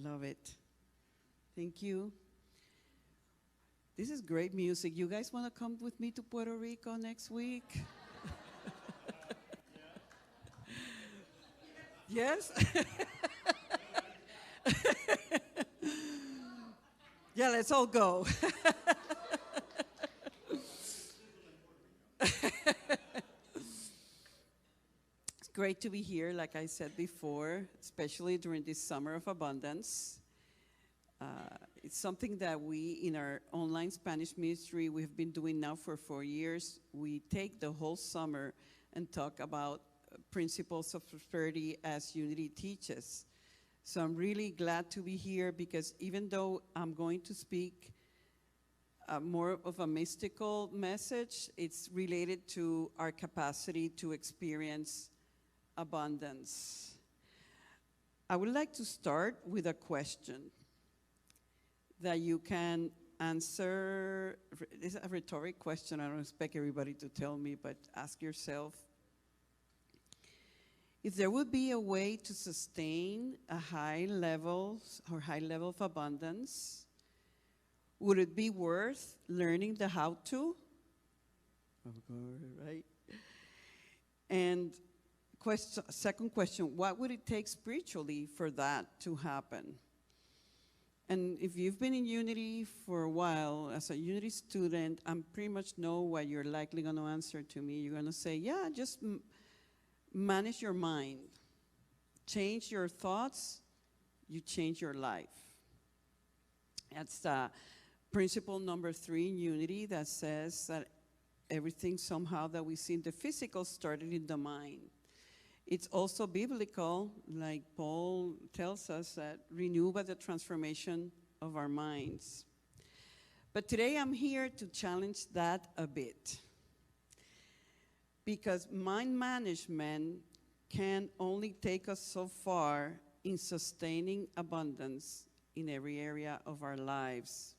Love it. Thank you. This is great music. You guys want to come with me to Puerto Rico next week? Yes? Yeah, let's all go. It's great to be here, like I said before, especially during this summer of abundance. It's something that we, in our online Spanish ministry, we've been doing now for 4 years. We take the whole summer and talk about principles of prosperity as Unity teaches. So I'm really glad to be here because even though I'm going to speak more of a mystical message, it's related to our capacity to experience abundance. I would like to start with a question that you can answer. It's a rhetoric question. I don't expect everybody to tell me, but ask yourself. If there would be a way to sustain a high level of abundance, would it be worth learning the how to? Right? And second question, what would it take spiritually for that to happen? And if you've been in Unity for a while, as a Unity student, I pretty much know what you're likely going to answer to me. You're going to say, yeah, just manage your mind. Change your thoughts, you change your life. That's principle number 3 in Unity that says that everything somehow that we see in the physical started in the mind. It's also biblical, like Paul tells us, that renew by the transformation of our minds. But today I'm here to challenge that a bit. Because mind management can only take us so far in sustaining abundance in every area of our lives.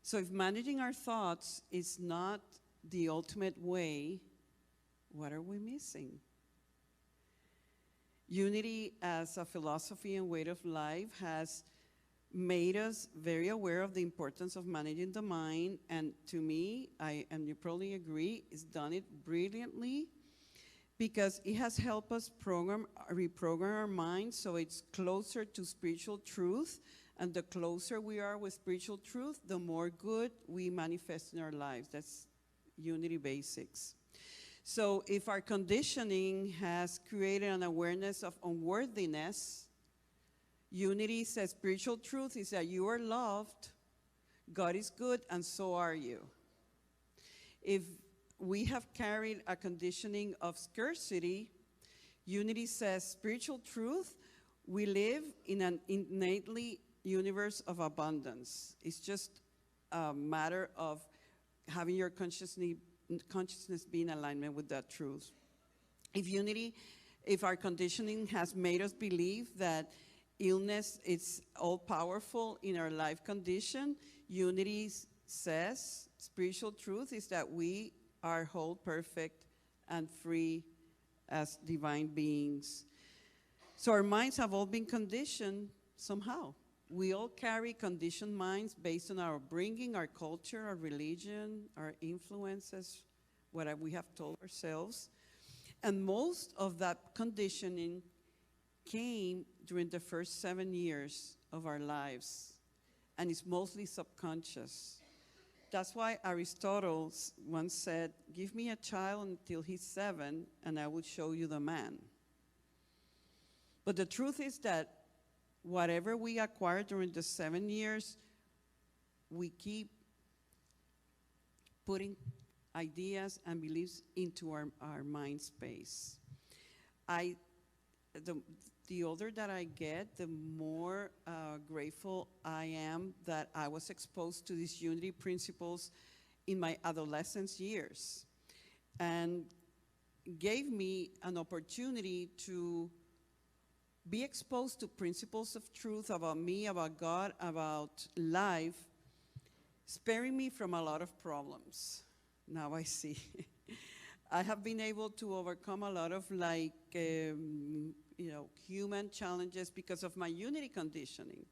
So if managing our thoughts is not the ultimate way, what are we missing? Unity as a philosophy and way of life has made us very aware of the importance of managing the mind, and to me, and you probably agree, it's done it brilliantly because it has helped us reprogram our minds so it's closer to spiritual truth, and the closer we are with spiritual truth, the more good we manifest in our lives. That's Unity basics. So if our conditioning has created an awareness of unworthiness, Unity says spiritual truth is that you are loved, God is good, and so are you. If we have carried a conditioning of scarcity, Unity says spiritual truth, we live in an innately universe of abundance. It's just a matter of having your consciousness be in alignment with that truth. If our conditioning has made us believe that illness is all-powerful in our life condition, Unity says spiritual truth is that we are whole, perfect, and free as divine beings. So our minds have all been conditioned somehow. We all carry conditioned minds based on our upbringing, our culture, our religion, our influences, what we have told ourselves. And most of that conditioning came during the first 7 years of our lives, and it's mostly subconscious. That's why Aristotle once said, give me a child until he's 7, and I will show you the man. But the truth is that whatever we acquire during the 7 years, we keep putting ideas and beliefs into our mind space. The older that I get, the more grateful I am that I was exposed to these Unity principles in my adolescence years, and gave me an opportunity to be exposed to principles of truth about me, about God, about life, sparing me from a lot of problems. Now I see. I have been able to overcome a lot of human challenges because of my unity conditioning.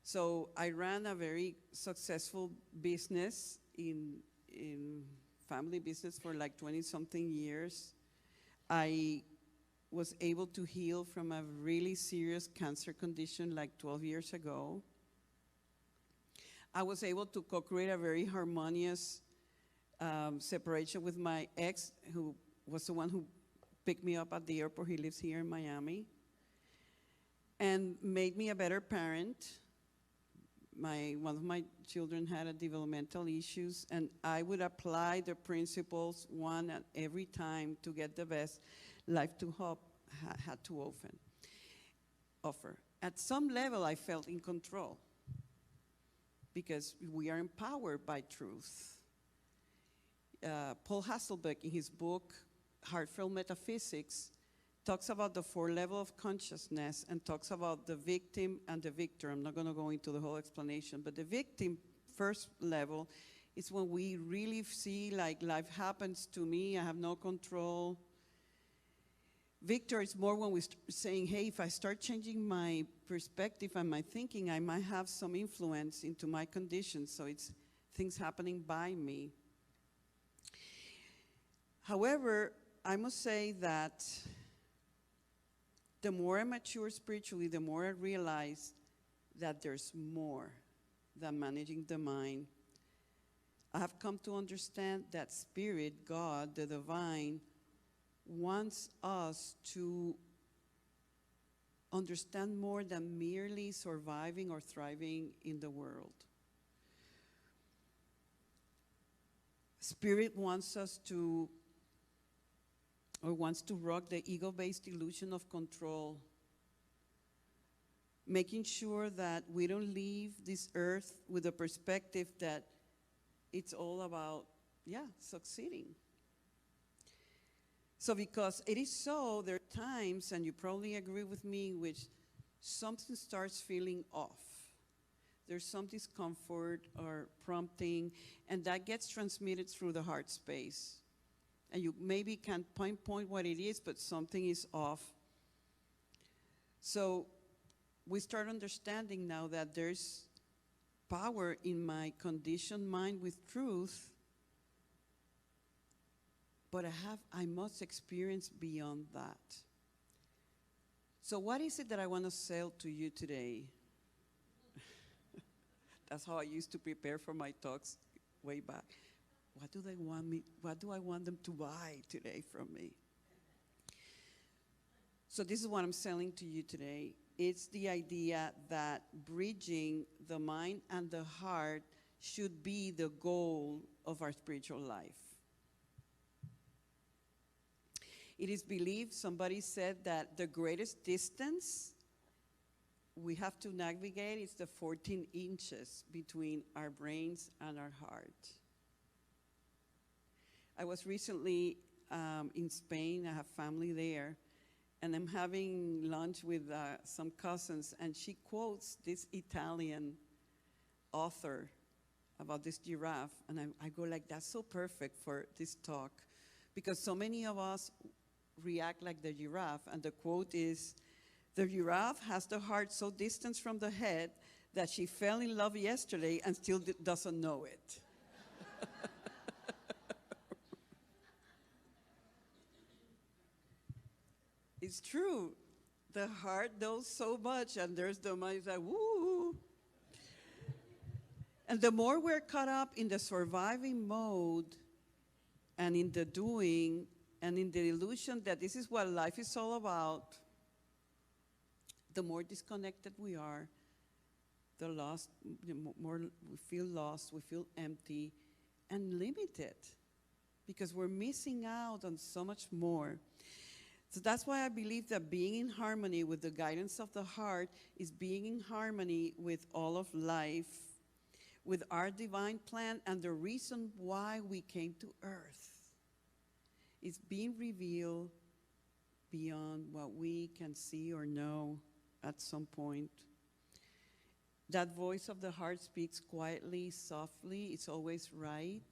So I ran a very successful business in family business for like 20-something years. I was able to heal from a really serious cancer condition like 12 years ago. I was able to co-create a very harmonious separation with my ex, who was the one who picked me up at the airport. He lives here in Miami, and made me a better parent. One of my children had a developmental issues, and I would apply the principles one at every time to get the best life to hope had to offer. At some level, I felt in control because we are empowered by truth. Paul Hasselbeck, in his book, Heartfelt Metaphysics, talks about the 4 levels of consciousness and talks about the victim and the victor. I'm not going to go into the whole explanation, but the victim first level is when we really see like life happens to me, I have no control. Victor is more when we're saying, hey, if I start changing my perspective and my thinking, I might have some influence into my conditions, so it's things happening by me. However, I must say that the more I mature spiritually, the more I realize that there's more than managing the mind. I have come to understand that Spirit, God, the divine, wants us to understand more than merely surviving or thriving in the world. Spirit wants us to, or wants to rock the ego-based illusion of control, making sure that we don't leave this earth with a perspective that it's all about, succeeding. So because it is so, there are times, and you probably agree with me, in which something starts feeling off. There's some discomfort or prompting, and that gets transmitted through the heart space. And you maybe can't pinpoint what it is, but something is off. So we start understanding now that there's power in my conditioned mind with truth, but I must experience beyond that. So what is it that I want to sell to you today? That's how I used to prepare for my talks way back. What do I want them to buy today from me? So this is what I'm selling to you today. It's the idea that bridging the mind and the heart should be the goal of our spiritual life. It is believed, somebody said, that the greatest distance we have to navigate is the 14 inches between our brains and our heart. I was recently in Spain. I have family there, and I'm having lunch with some cousins, and she quotes this Italian author about this giraffe, and I go like, that's so perfect for this talk, because so many of us react like the giraffe, and the quote is, the giraffe has the heart so distant from the head that she fell in love yesterday and still doesn't know it. It's true. The heart knows so much, and there's the mind like, woo. And the more we're caught up in the surviving mode and in the doing and in the illusion that this is what life is all about, the more disconnected we are, the more we feel empty and limited, because we're missing out on so much more. So that's why I believe that being in harmony with the guidance of the heart is being in harmony with all of life, with our divine plan, and the reason why we came to earth is being revealed beyond what we can see or know at some point. That voice of the heart speaks quietly, softly. It's always right.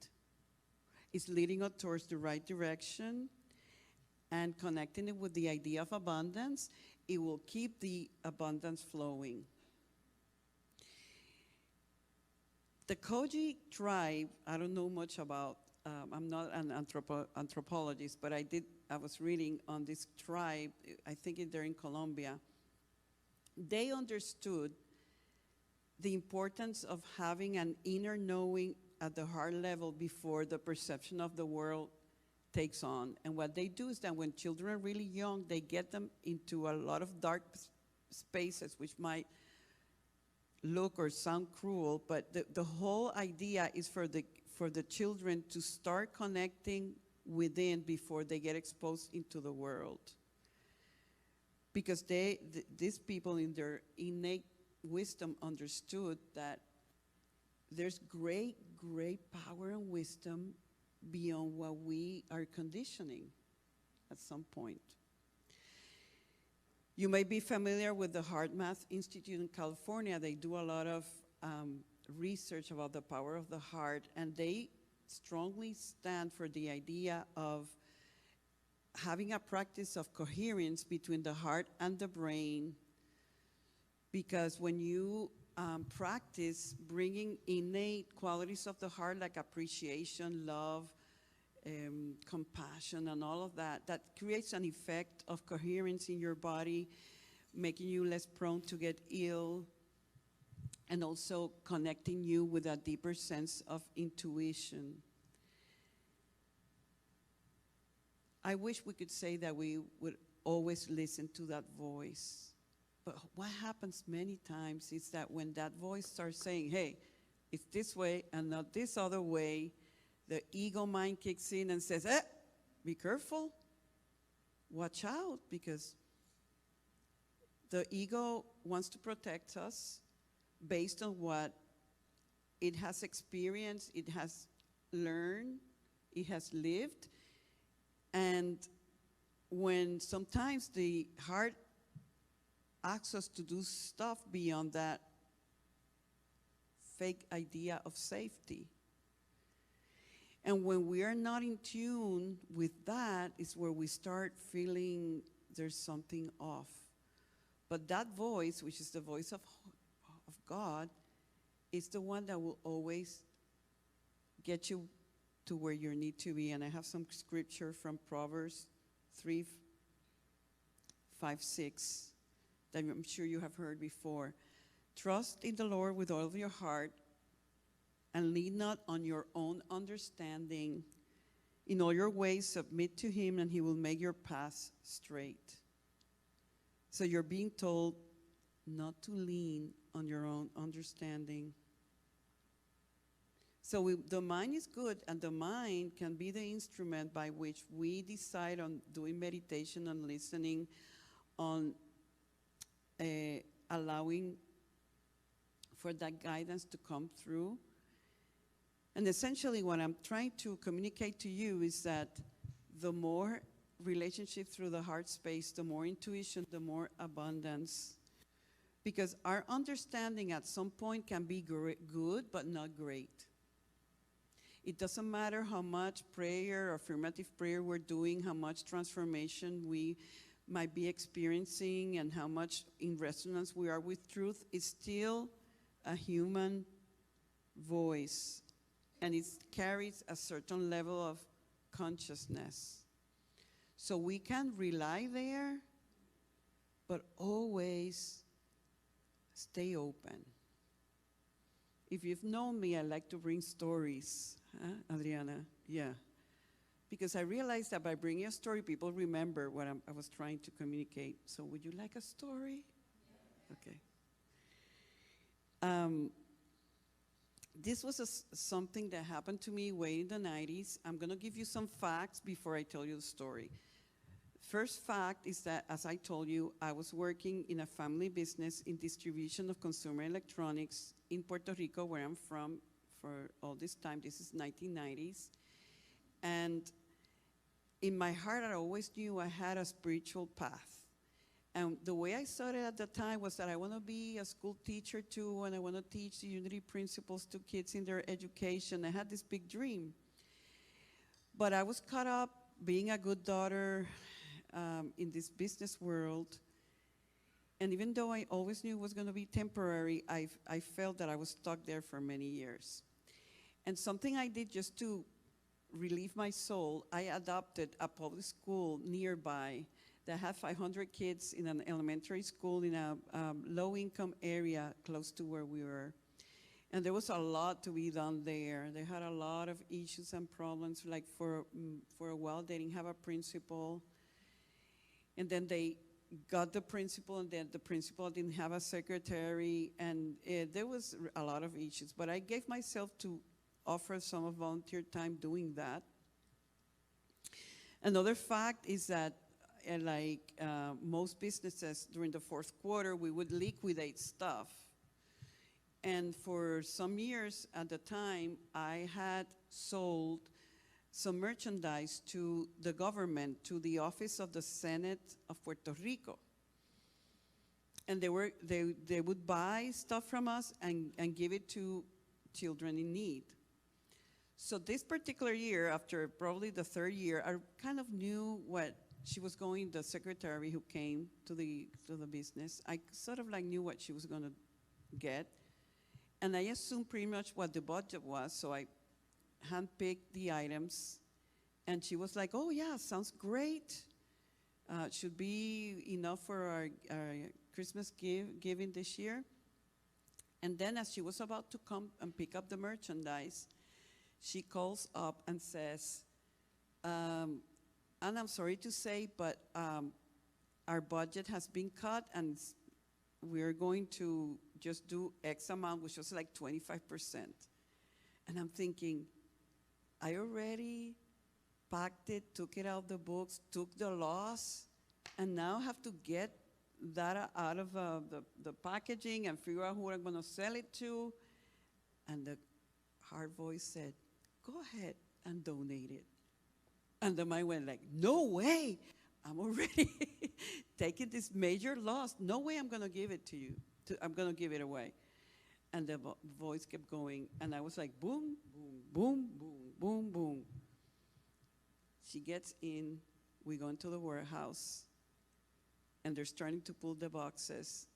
It's leading us towards the right direction. and connecting it with the idea of abundance, it will keep the abundance flowing. The Koji tribe, I don't know much about, I'm not an anthropologist, but I was reading on this tribe, I think they're in Colombia. They understood the importance of having an inner knowing at the heart level before the perception of the world takes on. And what they do is that when children are really young, they get them into a lot of dark spaces, which might look or sound cruel, but the whole idea is for the children to start connecting within before they get exposed into the world. Because these people in their innate wisdom understood that there's great, great power and wisdom beyond what we are conditioning at some point. You may be familiar with the Heart Math Institute in California. They do a lot of research about the power of the heart, and they strongly stand for the idea of having a practice of coherence between the heart and the brain, because when you practice bringing innate qualities of the heart like appreciation, love, compassion, and all of that, that creates an effect of coherence in your body, making you less prone to get ill, and also connecting you with a deeper sense of intuition. I wish we could say that we would always listen to that voice. But what happens many times is that when that voice starts saying, hey, it's this way and not this other way, the ego mind kicks in and says, be careful, watch out, because the ego wants to protect us based on what it has experienced, it has learned, it has lived. And when sometimes the heart asks us to do stuff beyond that fake idea of safety. And when we are not in tune with that is where we start feeling there's something off. But that voice, which is the voice of God, is the one that will always get you to where you need to be. And I have some scripture from Proverbs 3, 5, 6 that I'm sure you have heard before. Trust in the Lord with all of your heart and lean not on your own understanding. In all your ways submit to him and he will make your paths straight. So you're being told not to lean on your own understanding. So the mind is good, and the mind can be the instrument by which we decide on doing meditation, on listening, on allowing for that guidance to come through. And essentially what I'm trying to communicate to you is that the more relationship through the heart space, the more intuition, the more abundance. Because our understanding at some point can be good, but not great. It doesn't matter how much prayer or affirmative prayer we're doing, how much transformation we might be experiencing, and how much in resonance we are with truth. It's still a human voice, and it carries a certain level of consciousness. So we can rely there, but always stay open. If you've known me, I like to bring stories. Huh, Adriana? Yeah. Because I realized that by bringing a story, people remember what I was trying to communicate. So would you like a story? Okay. This was something that happened to me way in the 90s. I'm going to give you some facts before I tell you the story. First fact is that, as I told you, I was working in a family business in distribution of consumer electronics in Puerto Rico, where I'm from, for all this time. This is 1990s. And in my heart, I always knew I had a spiritual path. And the way I saw it at the time was that I want to be a school teacher too, and I want to teach the unity principles to kids in their education. I had this big dream. But I was caught up being a good daughter, in this business world. And even though I always knew it was going to be temporary, I felt that I was stuck there for many years. And something I did just to relieve my soul, I adopted a public school nearby that had 500 kids in an elementary school in a low-income area close to where we were. And there was a lot to be done there. They had a lot of issues and problems. Like for a while, they didn't have a principal. And then they got the principal, and then the principal didn't have a secretary. And there was a lot of issues. But I gave myself to offer some of volunteer time doing that. Another fact is that most businesses during the fourth quarter, we would liquidate stuff. And for some years at the time, I had sold some merchandise to the government, to the office of the Senate of Puerto Rico. And they would buy stuff from us and give it to children in need. So this particular year, after probably the third year, I kind of knew what she was going, the secretary who came to the business, I sort of like knew what she was going to get. And I assumed pretty much what the budget was, so I handpicked the items. And she was like, oh, yeah, sounds great. Should be enough for our Christmas giving this year. And then as she was about to come and pick up the merchandise, she calls up and says, and I'm sorry to say, but our budget has been cut, and we're going to just do X amount, which was like 25%. And I'm thinking, I already packed it, took it out of the books, took the loss, and now have to get that out of the packaging and figure out who I'm going to sell it to. And the hard voice said, go ahead and donate it. And the mind went like, no way, I'm already taking this major loss. No way I'm going to give it to you. I'm going to give it away. And the voice kept going, and I was like, boom, boom, boom, boom, boom, boom. She gets in, we go into the warehouse, and they're starting to pull the boxes.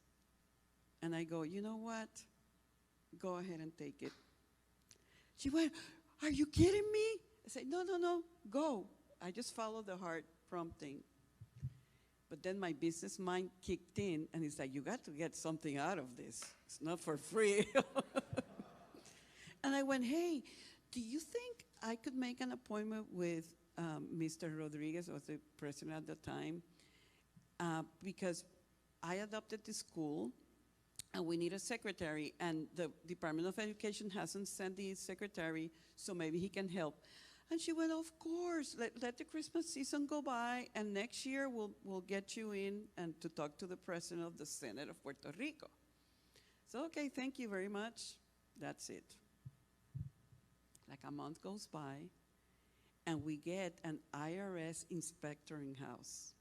And I go, you know what? Go ahead and take it. She went, are you kidding me? I said, no, no, no, go. I just followed the heart prompting. But then my business mind kicked in, and it's like, you got to get something out of this. It's not for free. And I went, hey, do you think I could make an appointment with Mr. Rodriguez, who was the president at the time? Because I adopted the school, and we need a secretary, and the Department of Education hasn't sent the secretary, so maybe he can help. And she went, of course, let the Christmas season go by, and next year we'll get you in and to talk to the president of the Senate of Puerto Rico. So, okay, thank you very much. That's it. Like a month goes by, and we get an IRS inspector in house,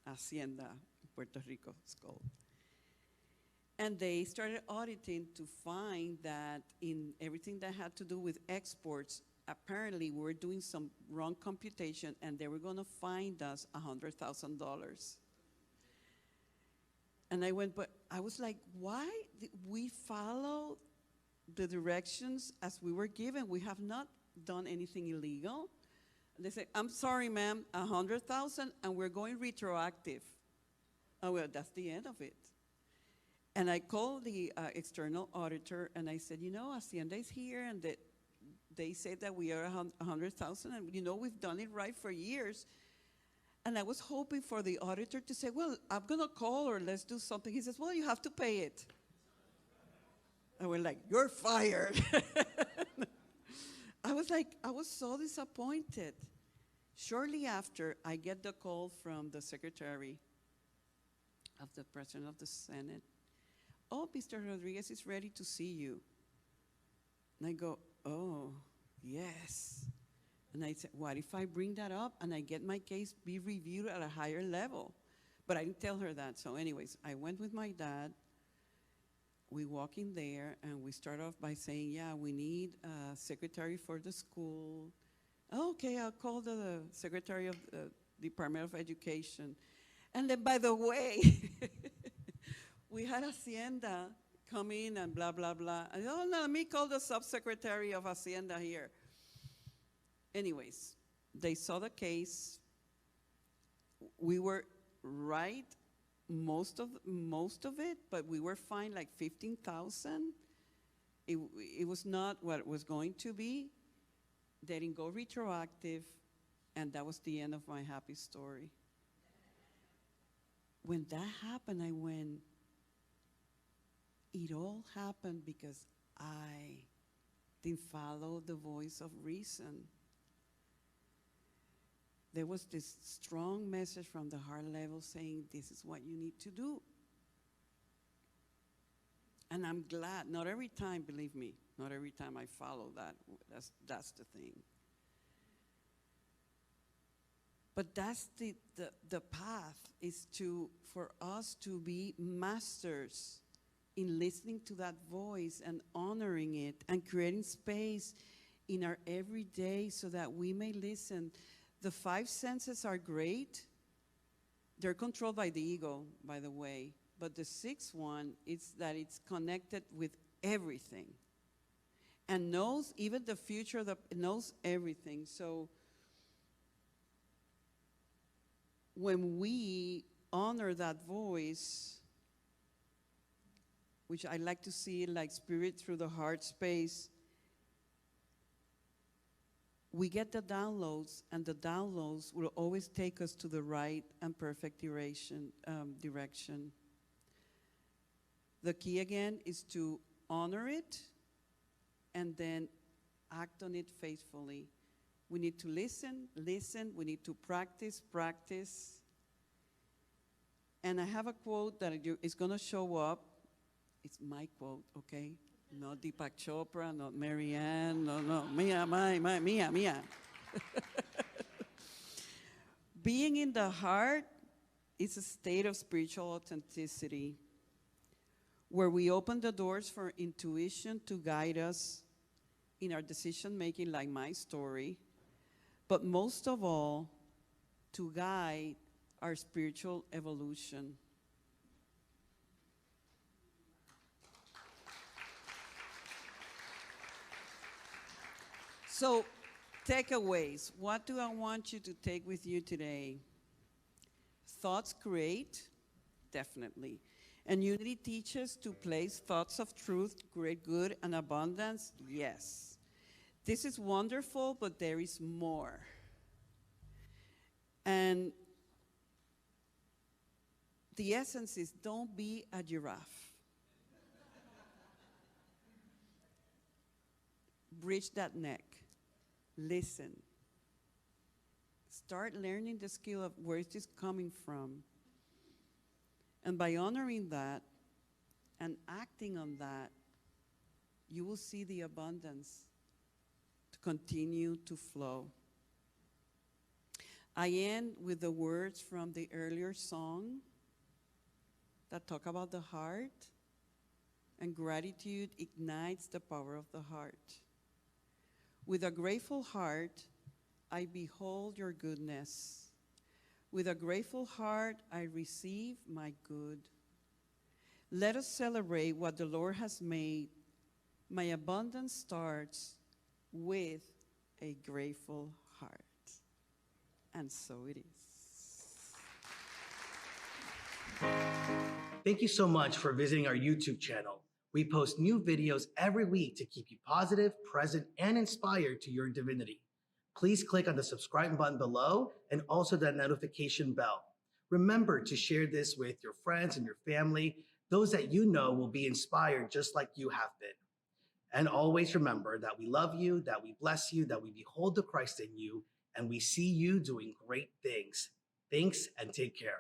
Hacienda, Puerto Rico, it's called. And they started auditing to find that in everything that had to do with exports, apparently we were doing some wrong computation, and they were going to fine us $100,000. And I went, but I was like, why did we follow the directions as we were given? We have not done anything illegal. And they said, I'm sorry, ma'am, $100,000, and we're going retroactive. Oh, well, that's the end of it. And I called the external auditor, and I said, you know, Hacienda is here, and they say that we are 100,000, and you know, we've done it right for years. And I was hoping for the auditor to say, well, I'm going to call, or let's do something. He says, well, you have to pay it. I went like, you're fired. I was so disappointed. Shortly after, I get the call from the secretary of the president of the Senate. Oh, Mr. Rodriguez is ready to see you. And I go, oh, yes. And I said, what if I bring that up and I get my case be reviewed at a higher level? But I didn't tell her that. So anyways, I went with my dad. We walk in there, and we start off by saying, yeah, we need a secretary for the school. Oh, okay, I'll call the secretary of Department of Education. And then, by the way, we had Hacienda come in and blah, blah, blah. And, oh, no, let me call the subsecretary of Hacienda here. Anyways, they saw the case. We were right most of it, but we were fined like 15,000. It was not what it was going to be. They didn't go retroactive, and that was the end of my happy story. When that happened, I went, it all happened because I didn't follow the voice of reason. There was this strong message from the heart level saying, this is what you need to do. And I'm glad, not every time, believe me, not every time I follow that. That's the thing. But that's the path, is for us to be masters in listening to that voice and honoring it and creating space in our everyday so that we may listen. The 5 senses are great. They're controlled by the ego, by the way. But the 6th one is that it's connected with everything and knows even the future, knows everything. So when we honor that voice, which I like to see like spirit through the heart space, we get the downloads, and the downloads will always take us to the right and perfect direction. The key again is to honor it and then act on it faithfully. We need to listen, we need to practice. And I have a quote that is going to show up. It's my quote, okay? Not Deepak Chopra, not Marianne, no, Mia. Being in the heart is a state of spiritual authenticity where we open the doors for intuition to guide us in our decision making, like my story, but most of all, to guide our spiritual evolution. So, takeaways. What do I want you to take with you today? Thoughts create, definitely. And unity teaches to place thoughts of truth, great good, and abundance, yes. This is wonderful, but there is more. And the essence is, don't be a giraffe. Bridge that neck. Listen. Start learning the skill of where is this coming from. And by honoring that and acting on that, you will see the abundance to continue to flow. I end with the words from the earlier song that talk about the heart, and gratitude ignites the power of the heart. With a grateful heart, I behold your goodness. With a grateful heart, I receive my good. Let us celebrate what the Lord has made. My abundance starts with a grateful heart. And so it is. Thank you so much for visiting our YouTube channel. We post new videos every week to keep you positive, present, and inspired to your divinity. Please click on the subscribe button below and also that notification bell. Remember to share this with your friends and your family, those that you know will be inspired just like you have been. And always remember that we love you, that we bless you, that we behold the Christ in you, and we see you doing great things. Thanks and take care.